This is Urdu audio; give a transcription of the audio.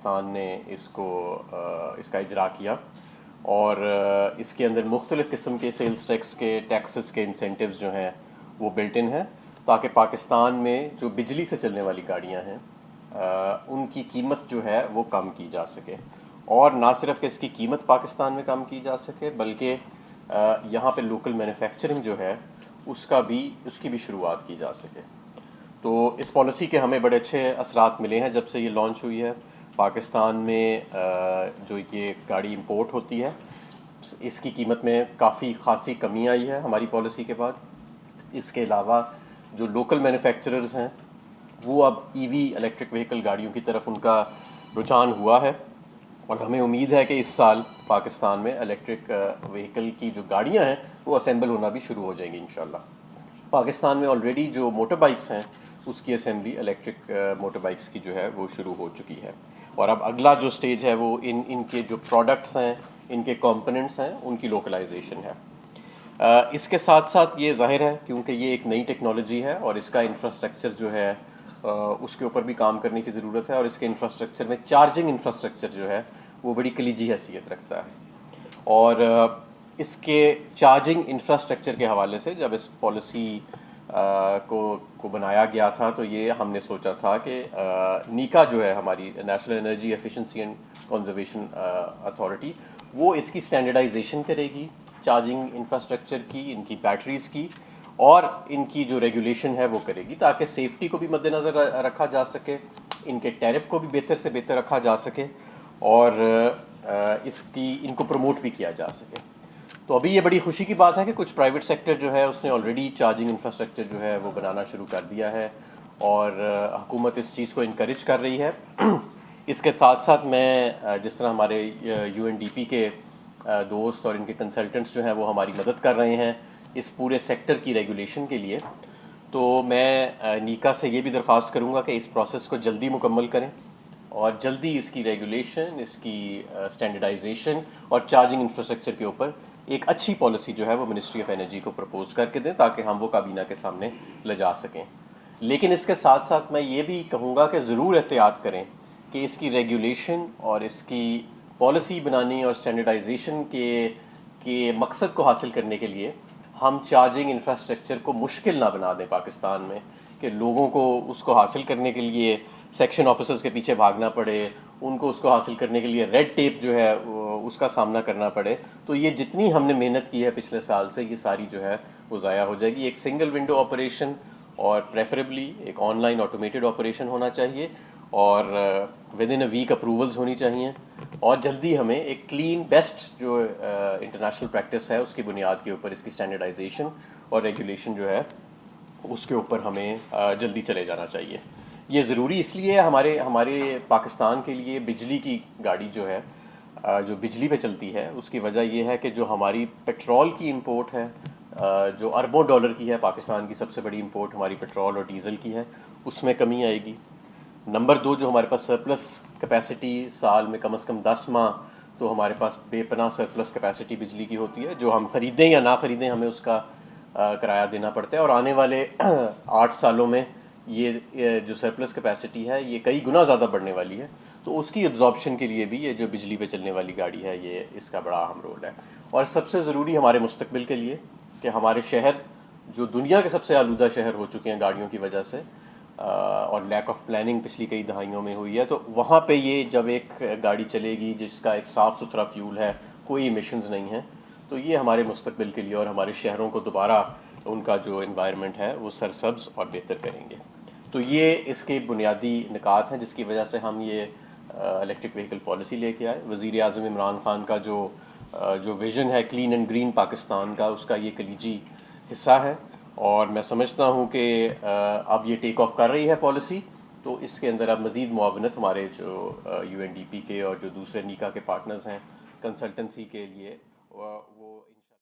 پاکستان نے اس کا اجرا کیا، اور اس کے اندر مختلف قسم کے سیلز ٹیکس کے ٹیکسز کے انسینٹیوز جو ہیں وہ بلٹ ان ہیں، تاکہ پاکستان میں جو بجلی سے چلنے والی گاڑیاں ہیں ان کی قیمت جو ہے وہ کم کی جا سکے، اور نہ صرف کہ اس کی قیمت پاکستان میں کم کی جا سکے بلکہ یہاں پہ لوکل مینوفیکچرنگ جو ہے اس کی بھی شروعات کی جا سکے۔ تو اس پالیسی کے ہمیں بڑے اچھے اثرات ملے ہیں جب سے یہ لانچ ہوئی ہے۔ پاکستان میں جو یہ گاڑی امپورٹ ہوتی ہے اس کی قیمت میں کافی خاصی کمی آئی ہے ہماری پالیسی کے بعد۔ اس کے علاوہ جو لوکل مینوفیکچررز ہیں وہ اب ای وی الیکٹرک وہیکل گاڑیوں کی طرف ان کا رجحان ہوا ہے، اور ہمیں امید ہے کہ اس سال پاکستان میں الیکٹرک وہیکل کی جو گاڑیاں ہیں وہ اسمبل ہونا بھی شروع ہو جائیں گی انشاءاللہ۔ پاکستان میں آلریڈی جو موٹر بائکس ہیں اس کی اسمبلی الیکٹرک موٹر بائکس کی جو ہے وہ شروع ہو چکی ہے، اور اب اگلا جو سٹیج ہے وہ ان کے جو پروڈکٹس ہیں، ان کے کمپوننٹس ہیں، ان کی لوکلائزیشن ہے۔ اس کے ساتھ ساتھ یہ ظاہر ہے کیونکہ یہ ایک نئی ٹیکنالوجی ہے اور اس کا انفراسٹرکچر جو ہے اس کے اوپر بھی کام کرنے کی ضرورت ہے، اور اس کے انفراسٹرکچر میں چارجنگ انفراسٹرکچر جو ہے وہ بڑی کلیدی حیثیت رکھتا ہے، اور اس کے چارجنگ انفراسٹرکچر کے حوالے سے جب اس پالیسی کو بنایا گیا تھا تو یہ ہم نے سوچا تھا کہ نیکا جو ہے ہماری national energy efficiency and conservation authority, وہ اس کی اسٹینڈرڈائزیشن کرے گی چارجنگ انفراسٹرکچر کی، ان کی بیٹریز کی، اور ان کی جو ریگولیشن ہے وہ کرے گی تاکہ سیفٹی کو بھی مد نظر رکھا جا سکے، ان کے ٹیرف کو بھی بہتر سے بہتر رکھا جا سکے، اور ان کو پروموٹ بھی کیا جا سکے۔ تو ابھی یہ بڑی خوشی کی بات ہے کہ کچھ پرائیویٹ سیکٹر جو ہے اس نے آلریڈی چارجنگ انفراسٹرکچر جو ہے وہ بنانا شروع کر دیا ہے، اور حکومت اس چیز کو انکریج کر رہی ہے۔ اس کے ساتھ ساتھ میں جس طرح ہمارے یو این ڈی پی کے دوست اور ان کے کنسلٹنٹس جو ہیں وہ ہماری مدد کر رہے ہیں اس پورے سیکٹر کی ریگولیشن کے لیے، تو میں نیکا سے یہ بھی درخواست کروں گا کہ اس پروسیس کو جلدی مکمل کریں، اور جلدی اس کی ریگولیشن، اس کی اسٹینڈرڈائزیشن اور چارجنگ انفراسٹرکچر کے اوپر ایک اچھی پالیسی جو ہے وہ منسٹری آف انرجی کو پرپوز کر کے دیں تاکہ ہم وہ کابینہ کے سامنے لے جا سکیں۔ لیکن اس کے ساتھ ساتھ میں یہ بھی کہوں گا کہ ضرور احتیاط کریں کہ اس کی ریگولیشن اور اس کی پالیسی بنانے اور اسٹینڈرڈائزیشن کے مقصد کو حاصل کرنے کے لیے ہم چارجنگ انفراسٹرکچر کو مشکل نہ بنا دیں پاکستان میں، کہ لوگوں کو اس کو حاصل کرنے کے لیے سیکشن آفیسرز کے پیچھے بھاگنا پڑے، ان کو اس کو حاصل کرنے کے لیے ریڈ ٹیپ جو ہے اس کا سامنا کرنا پڑے۔ تو یہ جتنی ہم نے محنت کی ہے پچھلے سال سے یہ ساری جو ہے وہ ضائع ہو جائے گی۔ ایک سنگل ونڈو آپریشن، اور پریفریبلی ایک آن لائن آٹومیٹڈ آپریشن ہونا چاہیے، اور within a week approvals ہونی چاہیے، اور جلدی ہمیں ایک کلین بیسٹ جو انٹرنیشنل پریکٹس ہے اس کی بنیاد کے اوپر اس کی اسٹینڈرڈائزیشن اور ریگولیشن جو ہے اس کے اوپر ہمیں جلدی چلے جانا چاہیے۔ یہ ضروری اس لیے ہمارے پاکستان کے لیے بجلی کی گاڑی جو ہے جو بجلی پہ چلتی ہے اس کی وجہ یہ ہے کہ جو ہماری پیٹرول کی امپورٹ ہے جو اربوں ڈالر کی ہے، پاکستان کی سب سے بڑی امپورٹ ہماری پیٹرول اور ڈیزل کی ہے، اس میں کمی آئے گی۔ نمبر 2، جو ہمارے پاس سرپلس کیپیسٹی سال میں کم از کم 10 ماہ تو ہمارے پاس بے پناہ سرپلس کیپیسٹی بجلی کی ہوتی ہے، جو ہم خریدیں یا نہ خریدیں ہمیں اس کا کرایہ دینا پڑتا ہے، اور آنے والے 8 سالوں میں یہ جو سرپلس کیپیسٹی ہے یہ کئی گنا زیادہ بڑھنے والی ہے، تو اس کی ایبزارپشن کے لیے بھی یہ جو بجلی پہ چلنے والی گاڑی ہے یہ اس کا بڑا اہم رول ہے۔ اور سب سے ضروری ہمارے مستقبل کے لیے کہ ہمارے شہر جو دنیا کے سب سے آلودہ شہر ہو چکے ہیں گاڑیوں کی وجہ سے، اور لیک آف پلاننگ پچھلی کئی دہائیوں میں ہوئی ہے، تو وہاں پہ یہ جب ایک گاڑی چلے گی جس کا ایک صاف ستھرا فیول ہے، کوئی ایمیشنز نہیں ہیں، تو یہ ہمارے مستقبل کے لیے اور ہمارے شہروں کو دوبارہ ان کا جو انوائرمنٹ ہے وہ سرسبز اور بہتر کریں گے۔ تو یہ اس کے بنیادی نکات ہیں جس کی وجہ سے ہم یہ الیکٹرک وہیکل پالیسی لے کے آئے۔ وزیر اعظم عمران خان کا جو ویژن ہے کلین اینڈ گرین پاکستان کا، اس کا یہ کلیدی حصہ ہے، اور میں سمجھتا ہوں کہ اب یہ ٹیک آف کر رہی ہے پالیسی، تو اس کے اندر اب مزید معاونت ہمارے جو یو این ڈی پی کے اور جو دوسرے نیکا کے پارٹنرز ہیں کنسلٹنسی کے لیے وہ